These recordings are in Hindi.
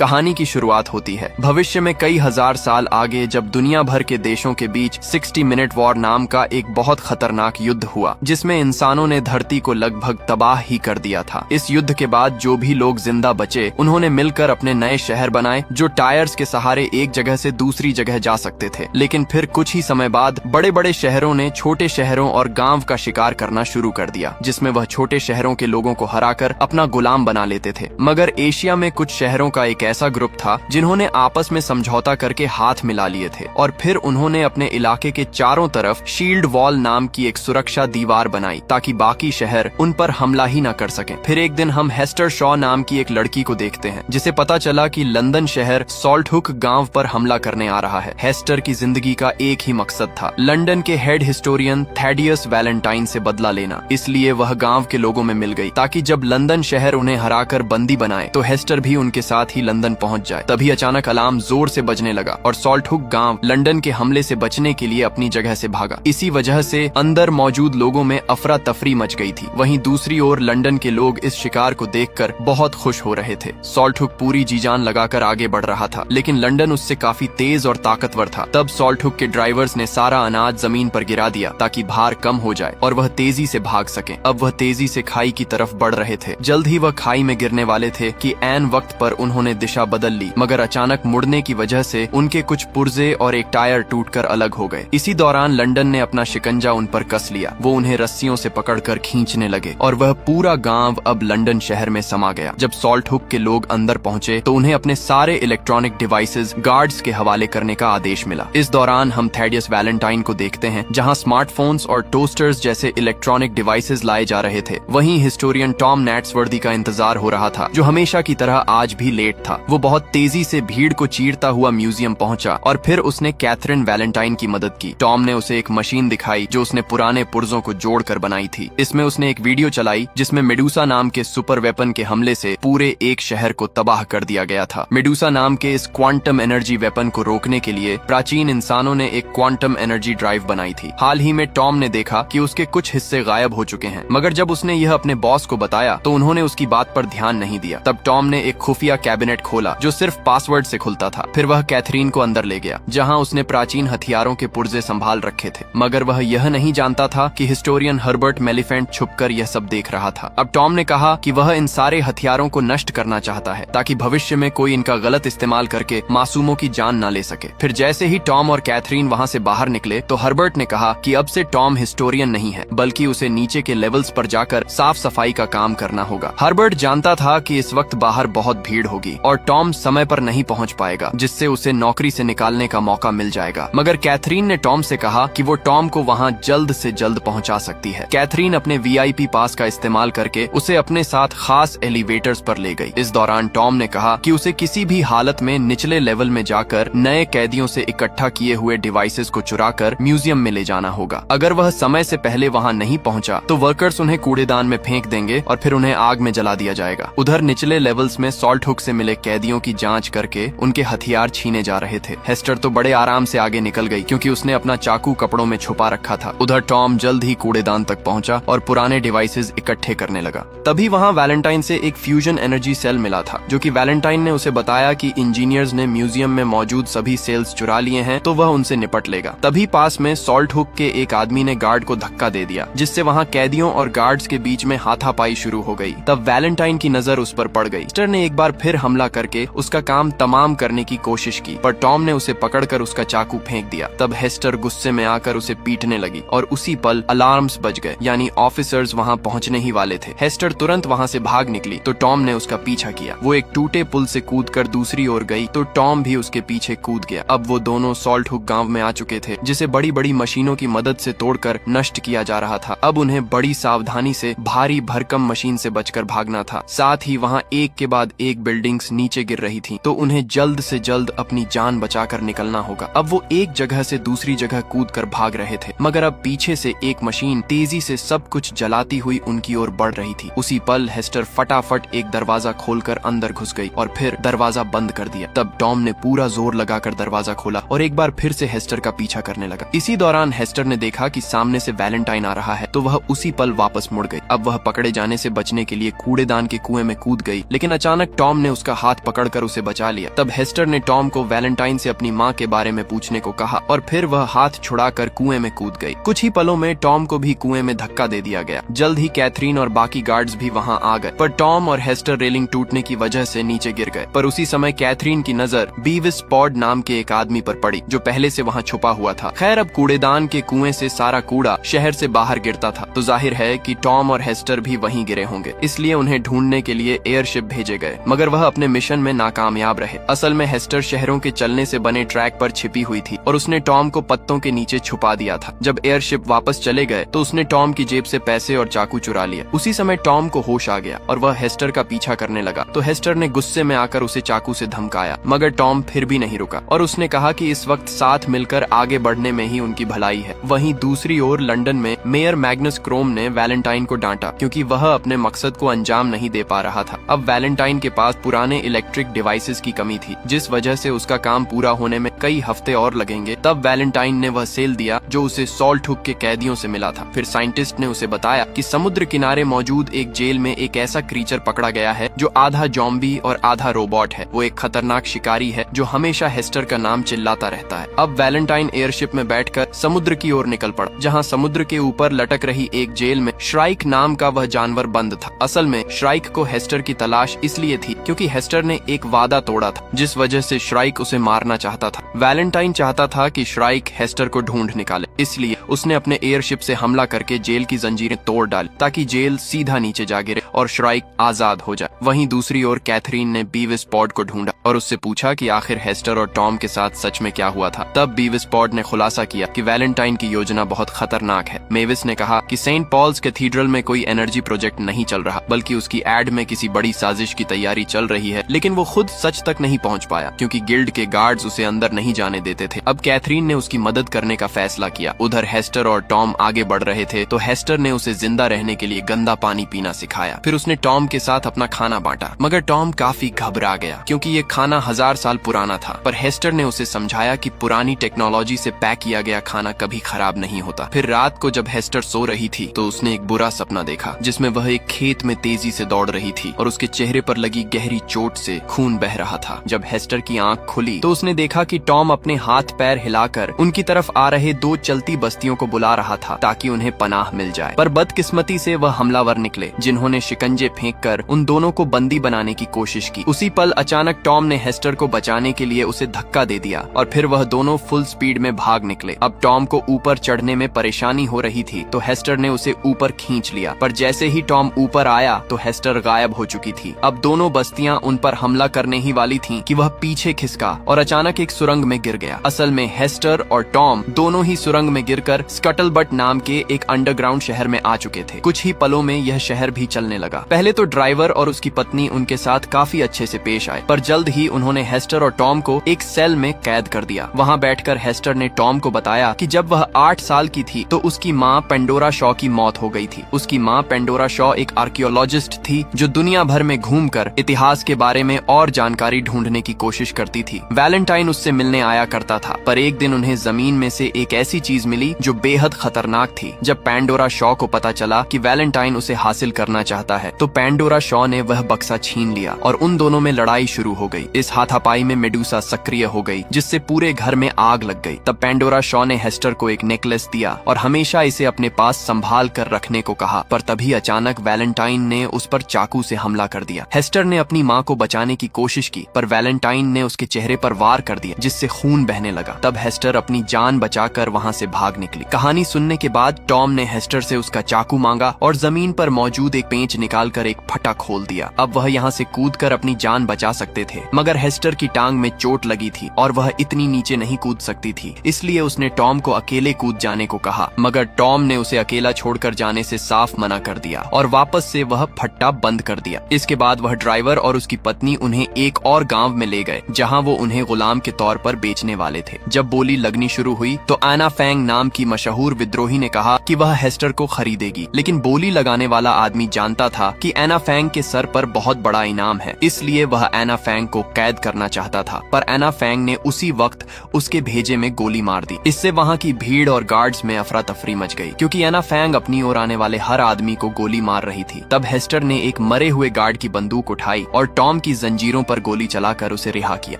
कहानी की शुरुआत होती है भविष्य में कई हजार साल आगे, जब दुनिया भर के देशों के बीच 60 मिनट वॉर नाम का एक बहुत खतरनाक युद्ध हुआ, जिसमें इंसानों ने धरती को लगभग तबाह ही कर दिया था। इस युद्ध के बाद जो भी लोग जिंदा बचे, उन्होंने मिलकर अपने नए शहर बनाए जो टायर्स के सहारे एक जगह से दूसरी जगह जा सकते थे। लेकिन फिर कुछ ही समय बाद बड़े बड़े शहरों ने छोटे शहरों और गांव का शिकार करना शुरू कर दिया, जिसमें वह छोटे शहरों के लोगों को हराकर अपना गुलाम बना लेते थे। मगर एशिया में कुछ शहरों का एक ऐसा ग्रुप था जिन्होंने आपस में समझौता करके हाथ मिला लिए थे और फिर उन्होंने अपने इलाके के चारों तरफ शील्ड वॉल नाम की एक सुरक्षा दीवार बनाई ताकि बाकी शहर उन पर हमला ही न कर सकें। फिर एक दिन हम हेस्टर शॉ नाम की एक लड़की को देखते हैं जिसे पता चला कि लंदन शहर सॉल्टहुक गांव पर हमला करने आ रहा है। हेस्टर की जिंदगी का एक ही मकसद था, लंदन के हेड हिस्टोरियन थैडियस वैलेंटाइन से बदला लेना। इसलिए वह गांव के लोगों में मिल गई ताकि जब लंदन शहर उन्हें हराकर बंदी बनाए तो हेस्टर भी उनके साथ ही लंदन पहुंच जाए। तभी अचानक अलार्म जोर से बजने लगा और सॉल्टहुक गांव लंदन के हमले से बचने के लिए अपनी जगह से भागा। इसी वजह से अंदर मौजूद लोगों में अफरा तफरी मच गई थी। वहीं दूसरी ओर लंदन के लोग इस शिकार को देखकर बहुत खुश हो रहे थे। सॉल्टहुक पूरी जी जान लगाकर आगे बढ़ रहा था, लेकिन लंदन उससे काफी तेज और ताकतवर था। तब सॉल्टहुक के ड्राइवर्स ने सारा अनाज जमीन पर गिरा दिया ताकि भार कम हो जाए और वह तेजी से भाग सके। अब वह तेजी से खाई की तरफ बढ़ रहे थे। जल्द ही वह खाई में गिरने वाले थे कि ऐन वक्त पर उन्होंने दिशा बदल ली, मगर अचानक मुड़ने की वजह से उनके कुछ पुर्जे और एक टायर टूटकर अलग हो गए। इसी दौरान लंदन ने अपना शिकंजा उन पर कस लिया। वो उन्हें रस्सियों से पकड़कर खींचने लगे और वह पूरा गांव अब लंदन शहर में समा गया। जब सॉल्टहुक के लोग अंदर पहुंचे तो उन्हें अपने सारे इलेक्ट्रॉनिक डिवाइसेस गार्ड्स के हवाले करने का आदेश मिला। इस दौरान हम थैडियस वैलेंटाइन को देखते हैं जहां स्मार्टफोन्स और टोस्टर्स जैसे इलेक्ट्रॉनिक डिवाइसेस लाए जा रहे थे। वहीं हिस्टोरियन टॉम नैट्सवर्दी का इंतजार हो रहा था, जो हमेशा की तरह आज भी लेट था। वो बहुत तेजी से भीड़ को चीरता हुआ म्यूजियम पहुंचा और फिर उसने कैथरीन वैलेंटाइन की मदद की। टॉम ने उसे एक मशीन दिखाई जो उसने पुराने पुर्जों को जोड़कर बनाई थी। इसमें उसने एक वीडियो चलाई जिसमें मेडुसा नाम के सुपर वेपन के हमले से पूरे एक शहर को तबाह कर दिया गया था। मेडुसा नाम के इस क्वांटम एनर्जी वेपन को रोकने के लिए प्राचीन इंसानों ने एक क्वांटम एनर्जी ड्राइव बनाई थी। हाल ही में टॉम ने देखा कि उसके कुछ हिस्से गायब हो चुके हैं, मगर जब उसने यह अपने बॉस को बताया तो उन्होंने उसकी बात पर ध्यान नहीं दिया। तब टॉम ने एक खुफिया कैबिनेट खोला जो सिर्फ पासवर्ड से खुलता था। फिर वह कैथरीन को अंदर ले गया जहां उसने प्राचीन हथियारों के पुर्जे संभाल रखे थे, मगर वह यह नहीं जानता था कि हिस्टोरियन हर्बर्ट मेलिफेंट छुपकर यह सब देख रहा था। अब टॉम ने कहा कि वह इन सारे हथियारों को नष्ट करना चाहता है ताकि भविष्य में कोई इनका गलत इस्तेमाल करके मासूमों की जान न ले सके। फिर जैसे ही टॉम और कैथरीन वहां से बाहर निकले तो हर्बर्ट ने कहा कि अब से टॉम हिस्टोरियन नहीं है, बल्कि उसे नीचे के लेवल्स पर जाकर साफ सफाई का काम करना होगा। हर्बर्ट जानता था कि इस वक्त बाहर बहुत भीड़ होगी और टॉम समय पर नहीं पहुंच पाएगा, जिससे उसे नौकरी से निकालने का मौका मिल जाएगा। मगर कैथरीन ने टॉम से कहा कि वो टॉम को वहां जल्द से जल्द पहुंचा सकती है। कैथरीन अपने वीआईपी पास का इस्तेमाल करके उसे अपने साथ खास एलिवेटर्स पर ले गई। इस दौरान टॉम ने कहा कि उसे किसी भी हालत में निचले लेवल में जाकर नए कैदियों से इकट्ठा किए हुए डिवाइसेस को चुराकर म्यूजियम में ले जाना होगा। अगर वह समय से पहले वहां नहीं पहुंचा तो वर्कर्स उन्हें कूड़ेदान में फेंक देंगे और फिर उन्हें आग में जला दिया जाएगा। उधर निचले लेवल्स में सॉल्टहुक से मिले कैदियों की जांच करके उनके हथियार छीने जा रहे थे। हेस्टर तो बड़े आराम से आगे निकल गई क्योंकि उसने अपना चाकू कपड़ों में छुपा रखा था। उधर टॉम जल्द ही कूड़ेदान तक पहुंचा और पुराने डिवाइसेस इकट्ठे करने लगा। तभी वहां वैलेंटाइन से एक फ्यूजन एनर्जी सेल मिला था, जो कि वैलेंटाइन ने उसे बताया कि इंजीनियर्स ने म्यूजियम में मौजूद सभी सेल्स चुरा लिए हैं, तो वह उनसे निपट लेगा। तभी पास में सॉल्टहुक के एक आदमी ने गार्ड को धक्का दे दिया, जिससे वहां कैदियों और गार्ड्स के बीच में हाथापाई शुरू हो गई। तब वैलेंटाइन की नजर उस पर पड़ गई। हेस्टर ने एक बार फिर हमला करके उसका काम तमाम करने की कोशिश की, पर टॉम ने उसे पकड़कर उसका चाकू फेंक दिया। तब हेस्टर गुस्से में आकर उसे पीटने लगी और उसी पल अलार्म्स बज गए, यानी ऑफिसर्स वहां पहुंचने ही वाले थे। हेस्टर तुरंत वहां से भाग निकली तो टॉम ने उसका पीछा किया। वो एक टूटे पुल से कूदकर दूसरी ओर गई तो टॉम भी उसके पीछे कूद गया। अब वो दोनों सॉल्टहुक गांव में आ चुके थे, जिसे बड़ी बड़ी मशीनों की मदद से तोड़कर नष्ट किया जा रहा था। अब उन्हें बड़ी सावधानी से भारी भरकम मशीन से बचकर भागना था। साथ ही वहां एक के बाद एक बिल्डिंग्स नीचे गिर रही थी, तो उन्हें जल्द से जल्द अपनी जान बचाकर निकलना होगा। अब वो एक जगह से दूसरी जगह कूदकर भाग रहे थे, मगर अब पीछे से एक मशीन तेजी से सब कुछ जलाती हुई उनकी ओर बढ़ रही थी। उसी पल हेस्टर फटाफट एक दरवाजा खोलकर अंदर घुस गई और फिर दरवाजा बंद कर दिया। तब टॉम ने पूरा जोर लगाकर दरवाजा खोला और एक बार फिर से हेस्टर का पीछा करने लगा। इसी दौरान हेस्टर ने देखा कि सामने से वैलेंटाइन आ रहा है, तो वह उसी पल वापस मुड़ गई। अब वह पकड़े जाने से बचने के लिए कूड़ेदान के कुएं में कूद गई, लेकिन अचानक टॉम ने उसका हाथ हाथ पकड़कर उसे बचा लिया। तब हेस्टर ने टॉम को वैलेंटाइन से अपनी माँ के बारे में पूछने को कहा और फिर वह हाथ छुड़ाकर कुएं में कूद गई। कुछ ही पलों में टॉम को भी कुएं में धक्का दे दिया गया। जल्द ही कैथरीन और बाकी गार्ड्स भी वहां आ गए, पर टॉम और हेस्टर रेलिंग टूटने की वजह से नीचे गिर गए। पर उसी समय कैथरीन की नजर बीविस पॉड नाम के एक आदमी पर पड़ी जो पहले से वहां छुपा हुआ था। खैर, अब कूड़ेदान के कुएं से सारा कूड़ा शहर से बाहर गिरता था, तो जाहिर है कि टॉम और हेस्टर भी वहीं गिरे होंगे। इसलिए उन्हें ढूंढने के लिए एयरशिप भेजे गए, मगर वह अपने मिशन में नाकामयाब रहे। असल में हेस्टर शहरों के चलने से बने ट्रैक पर छिपी हुई थी और उसने टॉम को पत्तों के नीचे छुपा दिया था। जब एयरशिप वापस चले गए तो उसने टॉम की जेब से पैसे और चाकू चुरा लिया। उसी समय टॉम को होश आ गया और वह हेस्टर का पीछा करने लगा, तो हेस्टर ने गुस्से में आकर उसे चाकू से धमकाया, मगर टॉम फिर भी नहीं रुका और उसने कहा कि इस वक्त साथ मिलकर आगे बढ़ने में ही उनकी भलाई है। वहीं दूसरी ओर लंदन में मेयर मैग्नस क्रोम ने वैलेंटाइन को डांटा क्योंकि वह अपने मकसद को अंजाम नहीं दे पा रहा था। अब वैलेंटाइन के पास पुराने इलेक्ट्रिक डिवाइसेस की कमी थी, जिस वजह से उसका काम पूरा होने में कई हफ्ते और लगेंगे। तब वैलेंटाइन ने वह सेल दिया जो उसे सॉल्ट हुक के कैदियों से मिला था। फिर साइंटिस्ट ने उसे बताया कि समुद्र किनारे मौजूद एक जेल में एक ऐसा क्रीचर पकड़ा गया है जो आधा जॉम्बी और आधा रोबोट है। वो एक खतरनाक शिकारी है जो हमेशा हेस्टर का नाम चिल्लाता रहता है। अब वैलेंटाइन एयरशिप में बैठकर समुद्र की ओर निकल पड़ा, जहां समुद्र के ऊपर लटक रही एक जेल में श्राइक नाम का वह जानवर बंद था। असल में श्राइक को हेस्टर की तलाश इसलिए थी क्योंकि हेस्टर ने एक वादा तोड़ा था, जिस वजह से श्राइक उसे मारना चाहता था। वैलेंटाइन चाहता था कि श्राइक हेस्टर को ढूंढ निकाले, इसलिए उसने अपने एयरशिप से हमला करके जेल की जंजीरें तोड़ डाली ताकि जेल सीधा नीचे जा गिरे और श्राइक आजाद हो जाए। वहीं दूसरी ओर कैथरीन ने बीविस पॉड को ढूंढा और उससे पूछा कि आखिर हेस्टर और टॉम के साथ सच में क्या हुआ था। तब बीविस पॉड ने खुलासा किया कि वैलेंटाइन की योजना बहुत खतरनाक है। मेविस ने कहा कि सेंट पॉल्स कैथीड्रल में कोई एनर्जी प्रोजेक्ट नहीं चल रहा, बल्कि उसकी एड में किसी बड़ी साजिश की तैयारी चल रही है, लेकिन वो खुद सच तक नहीं पहुंच पाया क्योंकि गिल्ड के गार्ड्स उसे अंदर नहीं जाने देते थे। अब कैथरीन ने उसकी मदद करने का फैसला किया। उधर हेस्टर और टॉम आगे बढ़ रहे थे, तो हेस्टर ने उसे जिंदा रहने के लिए गंदा पानी पीना सिखाया। फिर उसने टॉम के साथ अपना खाना बांटा, मगर टॉम काफी घबरा गया क्योंकि ये खाना 1000 साल पुराना था। पर हेस्टर ने उसे समझाया कि पुरानी टेक्नोलॉजी से पैक किया गया खाना कभी खराब नहीं होता। फिर रात को जब हेस्टर सो रही थी तो उसने एक बुरा सपना देखा जिसमें वह एक खेत में तेजी से दौड़ रही थी और उसके चेहरे पर लगी गहरी चोट से खून बह रहा था। जब हेस्टर की आंख खुली तो उसने देखा कि टॉम अपने हाथ पैर हिलाकर उनकी तरफ आ रहे 2 चलती बस्तियों को बुला रहा था ताकि उन्हें पनाह मिल जाए। पर बदकिस्मती से वह हमलावर निकले जिन्होंने शिकंजे फेंककर उन दोनों को बंदी बनाने की कोशिश की। उसी पल अचानक टॉम ने हेस्टर को बचाने के लिए उसे धक्का दे दिया और फिर वह दोनों फुल स्पीड में भाग निकले। अब टॉम को ऊपर चढ़ने में परेशानी हो रही थी तो हेस्टर ने उसे ऊपर खींच लिया, पर जैसे ही टॉम ऊपर आया तो हेस्टर गायब हो चुकी थी। अब दोनों बस्तियां उन पर हमला करने ही वाली थीं कि वह पीछे खिसका और अचानक एक सुरंग में गिर गया। असल में हेस्टर और टॉम दोनों ही सुरंग में गिरकर स्कटलबट नाम के एक अंडरग्राउंड शहर में आ चुके थे। कुछ ही पलों में यह शहर भी चलने लगा। पहले तो ड्राइवर और उसकी पत्नी उनके साथ काफी अच्छे से पेश आए, पर जल्द ही उन्होंने हेस्टर और टॉम को एक सेल में कैद कर दिया। वहां बैठकर हेस्टर ने टॉम को बताया कि जब वह 8 साल की थी तो उसकी माँ पेंडोरा शॉ की मौत हो गई थी। उसकी माँ पेंडोरा शॉ एक आर्कियोलॉजिस्ट थी जो दुनिया भर में घूमकर इतिहास के बारे में और जानकारी ढूंढने की कोशिश करती थी। वैलेंटाइन उससे मिलने आया करता था, पर एक दिन उन्हें जमीन में से एक ऐसी चीज मिली जो बेहद खतरनाक थी। जब पेंडोरा शॉ को पता चला कि वैलेंटाइन उसे हासिल करना चाहता है तो पेंडोरा शॉ ने वह बक्सा छीन लिया और उन दोनों में लड़ाई शुरू हो गई। इस हाथापाई में मेडूसा सक्रिय हो गई जिससे पूरे घर में आग लग गई। तब पेंडोरा शॉ ने हेस्टर को एक नेकलेस दिया और हमेशा इसे अपने पास संभाल कर रखने को कहा, पर तभी अचानक वैलेंटाइन ने उस पर चाकू से हमला कर दिया। हेस्टर ने अपनी माँ को बचाने की कोशिश की, पर वैलेंटाइन ने उसके चेहरे पर वार कर दिया जिससे खून बहने लगा। तब हेस्टर अपनी जान बचाकर वहाँ से भाग निकली। कहानी सुनने के बाद टॉम ने हेस्टर से उसका चाकू मांगा और जमीन पर मौजूद एक पेंच निकालकर एक फटा खोल दिया। अब वह यहाँ से कूदकर अपनी जान बचा सकते थे, मगर हेस्टर की टांग में चोट लगी थी और वह इतनी नीचे नहीं कूद सकती थी, इसलिए उसने टॉम को अकेले कूद जाने को कहा, मगर टॉम ने उसे अकेला छोड़कर जाने से साफ मना कर दिया और वापस से वह फट्टा बंद कर दिया। इसके बाद वह ड्राइवर और उसकी पत्नी उन्हें एक और गांव में ले गए जहां वो उन्हें गुलाम के तौर पर बेचने वाले थे। जब बोली लगनी शुरू हुई तो एना फैंग नाम की मशहूर विद्रोही ने कहा कि वह हेस्टर को खरीदेगी, लेकिन बोली लगाने वाला आदमी जानता जानता था कि एना फैंग के सर पर बहुत बड़ा इनाम है, इसलिए वह एना फैंग को कैद करना चाहता था। पर एना फैंग ने उसी वक्त उसके भेजे में गोली मार दी। इससे वहां की भीड़ और गार्ड्स में अफरा तफरी मच गई, क्योंकि एना फैंग अपनी ओर आने वाले हर आदमी को गोली मार रही थी। तब हेस्टर ने एक मरे हुए गार्ड की बंदूक उठाई और टॉम की जंजीरों पर गोली चलाकर उसे रिहा किया।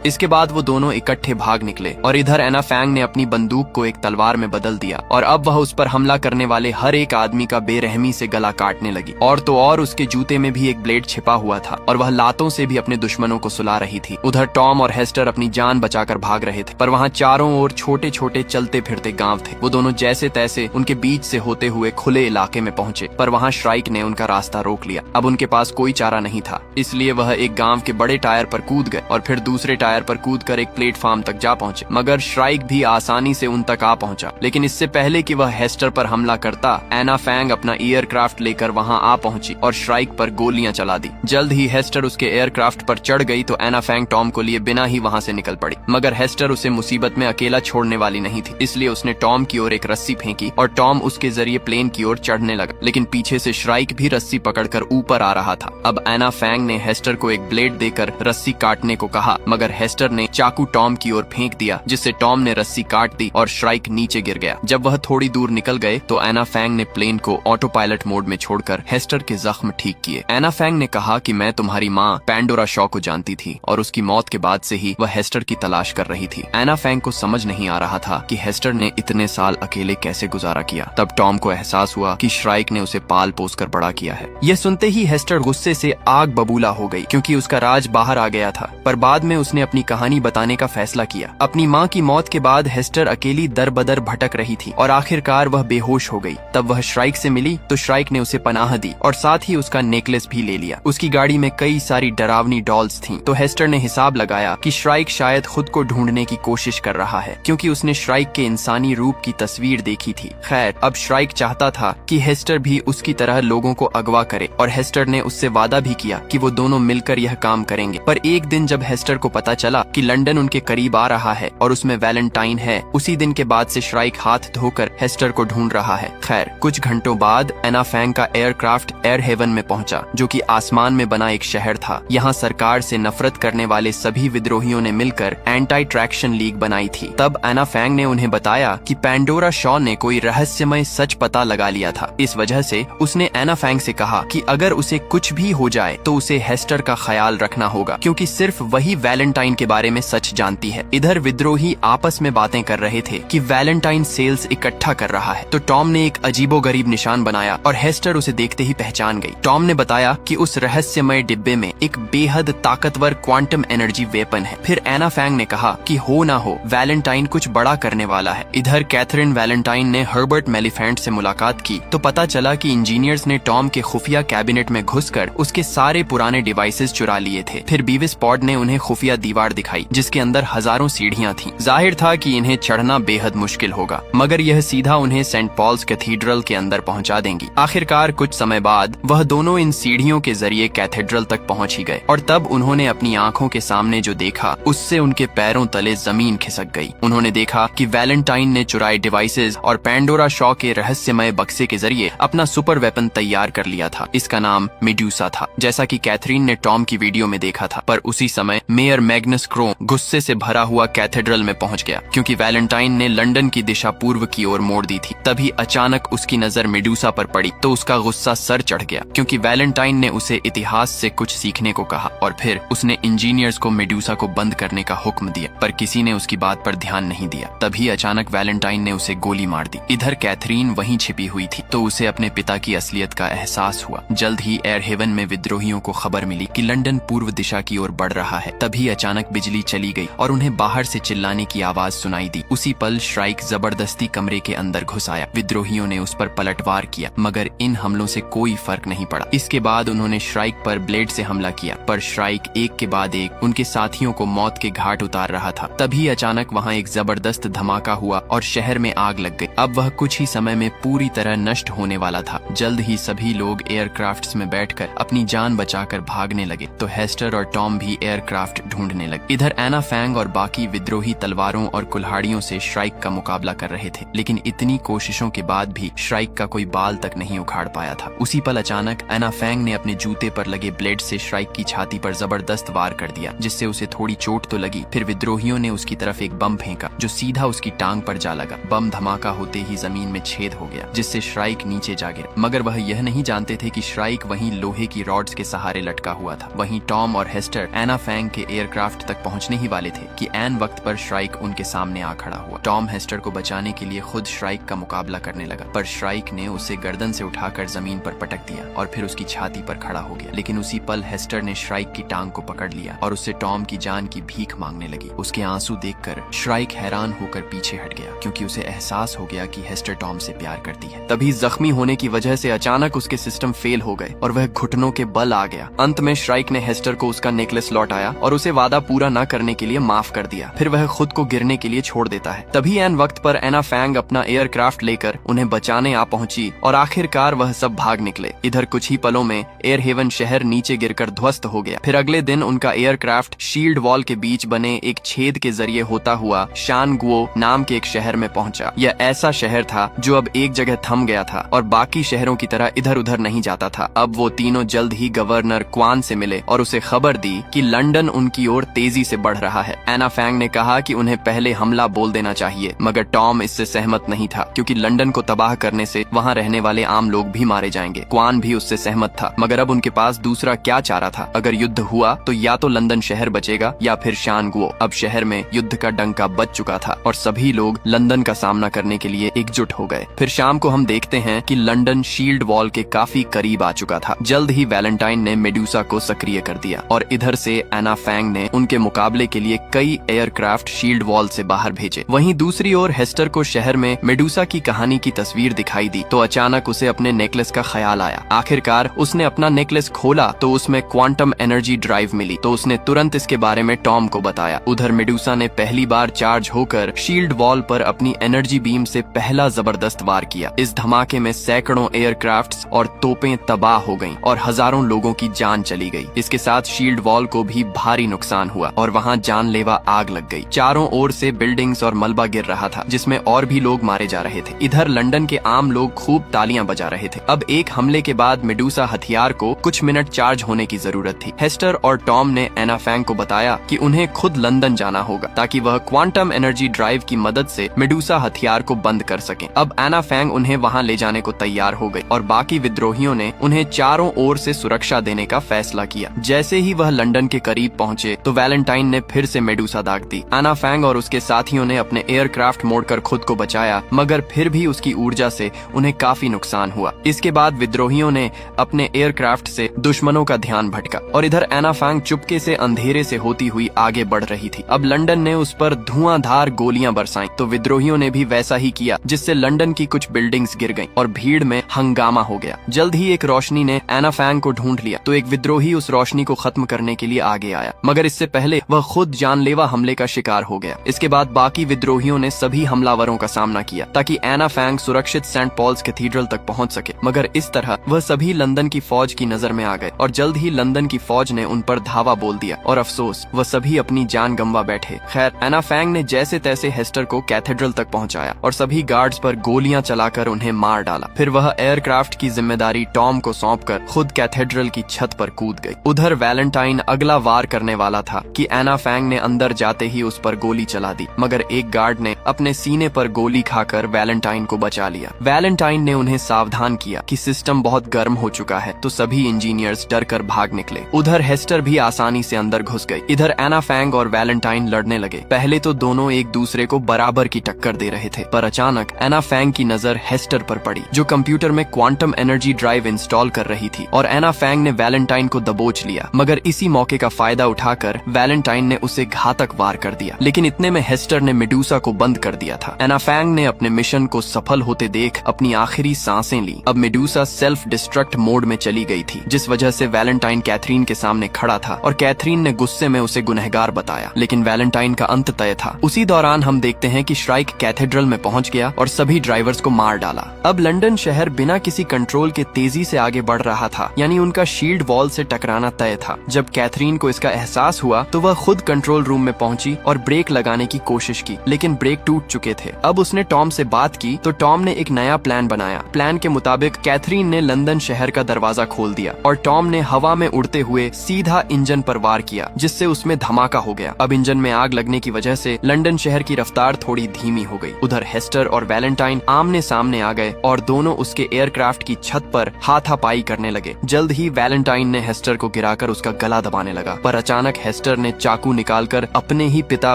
इसके बाद वो दोनों इकट्ठे भाग निकले और इधर एना फैंग ने अपनी बंदूक को एक तलवार में बदल दिया और अब वह उस पर हमला करने वाले हर एक आदमी का बेरहमी से गला काटने लगी। और तो और उसके जूते में भी एक ब्लेड छिपा हुआ था और वह लातों से भी अपने दुश्मनों को सुला रही थी। उधर टॉम और हेस्टर अपनी जान बचाकर भाग रहे थे, पर वहाँ चारों ओर छोटे छोटे चलते फिरते गांव थे। वो दोनों जैसे तैसे उनके बीच से होते हुए खुले इलाके में पहुंचे, पर वहाँ श्राइक ने उनका रास्ता रोक लिया। अब उनके पास कोई चारा नहीं था, इसलिए वह एक गांव के बड़े टायर पर कूद गए और फिर दूसरे टायर पर कूदकर एक प्लेटफॉर्म तक जा पहुंचे। मगर श्राइक भी आसानी से उन तक आ पहुंचा, लेकिन इससे पहले कि वह हेस्टर पर हमला करता, एना फैंग अपना एयरक्राफ्ट लेकर वहां आ पहुंची और श्राइक पर गोलियां चला दी। जल्द ही हेस्टर उसके एयरक्राफ्ट पर चढ़ गई तो एना फैंग टॉम को लिए बिना ही वहां से निकल पड़ी। मगर हेस्टर उसे मुसीबत में अकेला छोड़ने वाली नहीं थी, इसलिए उसने टॉम की ओर एक रस्सी फेंकी और टॉम उसके जरिए प्लेन की ओर चढ़ने लगा, लेकिन पीछे से श्राइक भी रस्सी पकड़कर ऊपर आ रहा था। अब एना फैंग ने हेस्टर को एक ब्लेड देकर रस्सी काटने को कहा, मगर हेस्टर ने चाकू टॉम की ओर फेंक दिया, जिससे टॉम ने रस्सी काट दी और श्राइक नीचे गिर गया। जब वह थोड़ी दूर निकल गए तो एना फैंग ने प्लेन को ऑटो पायलट मोड में छोड़कर हेस्टर के जख्म ठीक किए। एना फैंग ने कहा कि मैं तुम्हारी माँ पैंडोरा शॉ को जानती थी और उसकी मौत के बाद से ही वह हेस्टर की तलाश कर रही थी। एना फैंग को समझ नहीं आ रहा था कि हेस्टर ने इतने साल अकेले कैसे गुजारा किया। तब टॉम को एहसास हुआ कि श्राइक ने उसे पाल पोस कर बड़ा किया है। यह सुनते ही हेस्टर गुस्से से आग बबूला हो गई, क्योंकि उसका राज बाहर आ गया था। पर बाद में उसने अपनी कहानी बताने का फैसला किया। अपनी माँ की मौत के बाद हेस्टर अकेली दर बदर भटक रही थी और आखिरकार वह बेहोश हो गई। तब वह श्राइक से मिली तो श्राइक ने उसे पनाह दी और साथ ही उसका नेकलेस भी ले लिया। उसकी गाड़ी में कई सारी डरावनी डॉल्स थीं, तो हेस्टर ने हिसाब लगाया कि श्राइक शायद खुद को ढूंढने की कोशिश कर रहा है, क्योंकि उसने श्राइक के इंसानी रूप की तस्वीर देखी थी। खैर, अब श्राइक चाहता था कि हेस्टर भी उसकी तरह लोगों को अगवा करे और हेस्टर ने उससे वादा भी किया कि वो दोनों मिलकर यह काम करेंगे। पर एक दिन जब हेस्टर को पता चला कि लंदन उनके करीब आ रहा है और उसमें वैलेंटाइन है, उसी दिन के बाद से श्राइक हाथ धोकर हेस्टर को ढूंढ रहा है। खैर, कुछ घंटों बाद एना फैंग का एयरक्राफ्ट एयर हेवन में पहुंचा, जो कि आसमान में बना एक शहर था। यहाँ सरकार से नफरत करने वाले सभी विद्रोहियों ने मिलकर एंटी ट्रैक्शन लीग बनाई थी। तब एना फैंग ने उन्हें बताया कि पैंडोरा शॉ ने कोई रहस्यमय सच पता लगा लिया था। इस वजह से उसने एना फैंग से कहा कि अगर उसे कुछ भी हो जाए तो उसे हेस्टर का ख्याल रखना होगा, क्योंकि सिर्फ वही वैलेंटाइन के बारे में सच जानती है। इधर विद्रोही आपस में बातें कर रहे थे कि वैलेंटाइन सेल्स इकट्ठा कर रहा है, तो टॉम ने एक अजीबोगरीब निशान बनाया और हेस्टर उसे देखते ही पहचान गई। टॉम ने बताया कि उस रहस्यमय डिब्बे में एक बेहद ताकतवर क्वांटम एनर्जी वेपन है। फिर एना फैंग ने कहा कि हो ना हो, वैलेंटाइन कुछ बड़ा करने वाला है। इधर कैथरीन वैलेंटाइन ने हर्बर्ट मेलिफेंट से मुलाकात की तो पता चला कि इंजीनियर्स ने टॉम के खुफिया कैबिनेट में घुसकर उसके सारे पुराने डिवाइसेस चुरा लिए थे। फिर बीविस पॉड ने उन्हें खुफिया दीवार दिखाई, जिसके अंदर हजारों सीढ़ियां थीं। जाहिर था कि इन्हें चढ़ना बेहद मुश्किल होगा, मगर यह सीधा उन्हें सेंट पॉल्स कैथीड्रल के अंदर पहुंचा देंगी। आखिरकार कुछ समय बाद वह दोनों इन सीढ़ियों के जरिए कैथेड्रल तक पहुंच ही गए और तब उन्होंने अपनी आंखों के सामने जो देखा, उससे उनके पैरों तले जमीन खिसक गई। उन्होंने देखा कि वैलेंटाइन ने चुराए डिवाइसेस और पैंडोरा शॉ के रहस्यमय बक्से के जरिए अपना सुपर वेपन तैयार कर लिया था। इसका नाम मेड्यूसा था, जैसा कि कैथरीन ने टॉम की वीडियो में देखा था। पर उसी समय मेयर मैग्नस क्रोम गुस्से से भरा हुआ कैथेड्रल में पहुंच गया, क्योंकि वैलेंटाइन ने लंदन की दिशा पूर्व की ओर मोड़ दी थी। तभी अचानक उसकी नजर मेडूसा पर पड़ी तो उसका गुस्सा सर चढ़ गया, क्योंकि वैलेंटाइन ने उसे इतिहास से कुछ सीखने को कहा और फिर उसने इंजीनियर्स को मेडूसा को बंद करने का हुक्म दिया। पर किसी ने उसकी बात पर ध्यान नहीं दिया। तभी अचानक वैलेंटाइन ने उसे गोली मार दी। इधर कैथरीन वहीं छिपी हुई थी, तो उसे अपने पिता की असलियत का एहसास हुआ। जल्द ही एयर हेवन में विद्रोहियों को खबर मिली कि लंदन पूर्व दिशा की ओर बढ़ रहा है। तभी अचानक बिजली चली गई और उन्हें बाहर से चिल्लाने की आवाज सुनाई दी। उसी पल श्राइक जबरदस्ती कमरे के अंदर घुस आया। विद्रोहियों ने उस पर पलटवार किया, मगर इन हमलों से कोई फर्क नहीं पड़ा। इसके बाद उन्होंने श्राइक पर ब्लेड से हमला किया, पर श्राइक एक के बाद एक उनके साथियों को मौत के घाट उतार रहा था। तभी अचानक वहाँ एक जबरदस्त धमाका हुआ और शहर में आग लग गई। अब वह कुछ ही समय में पूरी तरह नष्ट होने वाला था। जल्द ही सभी लोग एयरक्राफ्ट्स में बैठकर अपनी जान बचाकर भागने लगे, तो हेस्टर और टॉम भी एयरक्राफ्ट ढूंढने लगे। इधर एना फैंग और बाकी विद्रोही तलवारों और कुल्हाड़ियों से श्राइक का मुकाबला कर रहे थे, लेकिन इतनी कोशिशों के बाद भी श्राइक का कोई बाल तक नहीं उखाड़ पाया था। उसी पल अचानक अचानक एना फैंग ने अपने जूते पर लगे ब्लेड से श्राइक की छाती पर जबरदस्त वार कर दिया, जिससे उसे थोड़ी चोट तो लगी। फिर विद्रोहियों ने उसकी तरफ एक बम फेंका जो सीधा उसकी टांग पर जा लगा। बम धमाका होते ही जमीन में छेद हो गया, जिससे श्राइक नीचे जा गिरा। मगर वह यह नहीं जानते थे कि श्राइक वहीं लोहे की रॉड्स के सहारे लटका हुआ था। वहीं टॉम और हेस्टर एना फैंग के एयरक्राफ्ट तक पहुंचने ही वाले थे कि ऐन वक्त पर श्राइक उनके सामने आ खड़ा हुआ। टॉम हेस्टर को बचाने के लिए खुद श्राइक का मुकाबला करने लगा, पर श्राइक ने उसे गर्दन से उठाकर जमीन पर पटक दिया और फिर उसकी छाती पर खड़ा हो गया। लेकिन उसी पल हेस्टर ने श्राइक की टांग को पकड़ लिया और उससे टॉम की जान की भीख मांगने लगी। उसके आंसू देखकर श्राइक हैरान होकर पीछे हट गया, क्योंकि उसे एहसास हो गया कि हेस्टर टॉम से प्यार करती है। तभी जख्मी होने की वजह से अचानक उसके सिस्टम फेल हो गए और वह घुटनों के बल आ गया। अंत में श्राइक ने हेस्टर को उसका नेकलेस लौटाया और उसे वादा पूरा न करने के लिए माफ कर दिया। फिर वह खुद को गिरने के लिए छोड़ देता है। तभी ऐन वक्त पर एना फैंग अपना एयरक्राफ्ट लेकर उन्हें बचाने आ पहुंची और आखिरकार वह सब भाग निकले। इधर कुछ ही पलों में एयर हेवन शहर नीचे गिरकर ध्वस्त हो गया। फिर अगले दिन उनका एयरक्राफ्ट शील्ड वॉल के बीच बने एक छेद के जरिए होता हुआ शानगुओ नाम के एक शहर में पहुंचा। यह ऐसा शहर था जो अब एक जगह थम गया था और बाकी शहरों की तरह इधर उधर नहीं जाता था। अब वो तीनों जल्द ही गवर्नर क्वान से मिले और उसे खबर दी कि लंदन उनकी ओर तेजी से बढ़ रहा है। एना फैंग ने कहा कि उन्हें पहले हमला बोल देना चाहिए, मगर टॉम इससे सहमत नहीं था, क्योंकि लंदन को तबाह करने से वहाँ रहने वाले आम लोग भी मारे जाएंगे। क्वान भी उससे सहमत था, मगर अब उनके पास दूसरा क्या चारा था। अगर युद्ध हुआ तो या तो लंदन शहर बचेगा या फिर शानगुओ। अब शहर में युद्ध का डंका बज चुका था और सभी लोग लंदन का सामना करने के लिए एकजुट हो गए। फिर शाम को हम देखते हैं कि लंदन शील्ड वॉल के काफी करीब आ चुका था। जल्द ही वैलेंटाइन ने मेडुसा को सक्रिय कर दिया और इधर से एना फैंग ने उनके मुकाबले के लिए कई एयरक्राफ्ट शील्ड वॉल से बाहर भेजे। वहीं दूसरी ओर हेस्टर को शहर में मेडुसा की कहानी की तस्वीर दिखाई दी तो अचानक उसे अपने नेकलेस का ख्याल आया। आखिरकार उसने अपना नेकलेस खोला तो उसमें क्वांटम एनर्जी ड्राइव मिली, तो उसने तुरंत इसके बारे में टॉम को बताया। उधर मेडुसा ने पहली बार चार्ज होकर शील्ड वॉल पर अपनी एनर्जी बीम से पहला जबरदस्त वार किया। इस धमाके में सैकड़ों एयरक्राफ्ट्स और तोपें तबाह हो गईं और हजारों लोगों की जान चली गई। इसके साथ शील्ड वॉल को भी भारी नुकसान हुआ और वहां जानलेवा आग लग गई। चारों ओर से बिल्डिंग्स और मलबा गिर रहा था, जिसमें और भी लोग मारे जा रहे थे। इधर लंदन के आम लोग खूब तालियां बजा रहे थे। अब एक हमले के बाद मेडुसा हथियार को कुछ मिनट चार्ज होने की जरूरत थी। हेस्टर और टॉम ने एना फैंग को बताया कि उन्हें खुद लंदन जाना होगा ताकि वह क्वांटम एनर्जी ड्राइव की मदद से मेडुसा हथियार को बंद कर सकें। अब एना फैंग उन्हें वहां ले जाने को तैयार हो गई और बाकी विद्रोहियों ने उन्हें चारों ओर से सुरक्षा देने का फैसला किया। जैसे ही वह लंदन के करीब पहुंचे तो वैलेंटाइन ने फिर से मेडुसा दाग दी। एना फैंग और उसके साथियों ने अपने एयरक्राफ्ट मोड़कर खुद को बचाया, मगर फिर भी उसकी ऊर्जा से उन्हें काफी नुकसान हुआ। इसके बाद विद्रोहियों ने अपने एयरक्राफ्ट से दुश्मनों का ध्यान भटका और इधर एना फैंग चुपके से अंधेरे से होती हुई आगे बढ़ रही थी। अब लंदन ने उस पर धुआंधार गोलियां बरसाईं तो विद्रोहियों ने भी वैसा ही किया, जिससे लंदन की कुछ बिल्डिंग्स गिर गईं और भीड़ में हंगामा हो गया। जल्द ही एक रोशनी ने एना फैंग को ढूंढ लिया तो एक विद्रोही उस रोशनी को खत्म करने के लिए आगे आया, मगर इससे पहले वह खुद जानलेवा हमले का शिकार हो गया। इसके बाद बाकी विद्रोहियों ने सभी हमलावरों का सामना किया ताकि एना फैंग सुरक्षित सेंट पॉल्स कैथीड्रल तक पहुंच सके, मगर इस तरह वह सभी लंदन की फौज की नजर में आ गए और जल्द ही लंदन की फौज ने उन पर धावा बोल दिया और अफसोस वह सभी अपनी जान गंवा बैठे। खैर, एना फैंग ने जैसे तैसे हेस्टर को कैथेड्रल तक पहुंचाया और सभी गार्ड्स पर गोलियां चलाकर उन्हें मार डाला। फिर वह एयरक्राफ्ट की जिम्मेदारी टॉम को सौंपकर खुद कैथेड्रल की छत पर कूद गई। उधर वैलेंटाइन अगला वार करने वाला था कि एना फैंग ने अंदर जाते ही उस पर गोली चला दी, मगर एक गार्ड ने अपने सीने पर गोली खाकर वैलेंटाइन को बचा लिया। वैलेंटाइन ने उन्हें सावधान किया कि सिस्टम बहुत गर्म हो चुका है, तो सभी इंजीनियर्स डरकर भाग निकले। उधर हेस्टर भी आसानी से अंदर घुस गई। इधर एना फैंग और वैलेंटाइन लड़ने लगे। पहले तो दोनों एक दूसरे को बराबर की टक्कर दे रहे थे, पर अचानक एना फैंग की नजर हेस्टर पर पड़ी, जो कंप्यूटर में क्वांटम एनर्जी ड्राइव इंस्टॉल कर रही थी, और एना फैंग ने वैलेंटाइन को दबोच लिया। मगर इसी मौके का फायदा उठाकर वैलेंटाइन ने उसे घातक वार कर दिया, लेकिन इतने में हेस्टर ने मेडुसा को बंद कर दिया था। एना फैंग ने अपने मिशन को सफल होते देख अपनी आखिरी सांसें ली। अब मेडुसा सेल्फ डिस्ट्रक्ट मोड में चली गई थी, जिस वजह से वैलेंटाइन कैथरीन के सामने खड़ा था और कैथरीन ने गुस्से में उसे गुनहगार बताया, लेकिन वैलेंटाइन का अंत तय था। उसी दौरान हम देखते हैं कि श्राइक कैथेड्रल में पहुंच गया और सभी ड्राइवर्स को मार डाला। अब लंदन शहर बिना किसी कंट्रोल के तेजी से आगे बढ़ रहा था, यानी उनका शील्ड वॉल से टकराना तय था। जब कैथरीन को इसका एहसास हुआ तो वह खुद कंट्रोल रूम में पहुंची और ब्रेक लगाने की कोशिश की, लेकिन ब्रेक टूट चुके थे। अब उसने टॉम से बात की तो टॉम ने एक नया प्लान बनाया। प्लान के मुताबिक कैथरीन ने लंदन लंदन शहर का दरवाजा खोल दिया और टॉम ने हवा में उड़ते हुए सीधा इंजन पर वार किया, जिससे उसमें धमाका हो गया। अब इंजन में आग लगने की वजह से लंदन शहर की रफ्तार थोड़ी धीमी हो गई। उधर हेस्टर और वैलेंटाइन आमने सामने आ गए और दोनों उसके एयरक्राफ्ट की छत पर हाथापाई करने लगे। जल्द ही वैलेंटाइन ने हेस्टर को गिराकर उसका गला दबाने लगा, पर अचानक हेस्टर ने चाकू निकालकर अपने ही पिता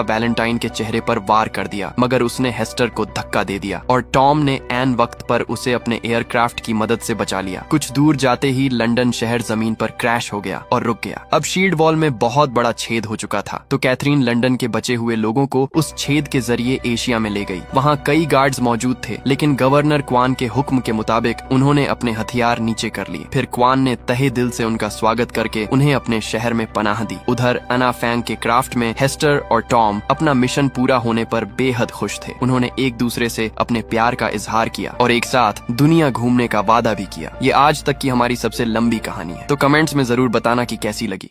वैलेंटाइन के चेहरे पर वार कर दिया, मगर उसने हेस्टर को धक्का दे दिया और टॉम ने ऐन वक्त पर उसे अपने एयरक्राफ्ट की मदद से बचा लिया। कुछ दूर जाते ही लंदन शहर जमीन पर क्रैश हो गया और रुक गया। अब शील्ड वॉल में बहुत बड़ा छेद हो चुका था, तो कैथरीन लंदन के बचे हुए लोगों को उस छेद के जरिए एशिया में ले गई। वहाँ कई गार्ड्स मौजूद थे, लेकिन गवर्नर क्वान के हुक्म के मुताबिक उन्होंने अपने हथियार नीचे कर लिए। फिर क्वान ने तहे दिल से उनका स्वागत करके उन्हें अपने शहर में पनाह दी। उधर अना फैंग के क्राफ्ट में हेस्टर और टॉम अपना मिशन पूरा होने पर बेहद खुश थे। उन्होंने एक दूसरे से अपने प्यार का इजहार किया और एक साथ दुनिया घूमने का वादा भी किया। ये आज तक की हमारी सबसे लंबी कहानी है, तो कमेंट्स में जरूर बताना कि कैसी लगी।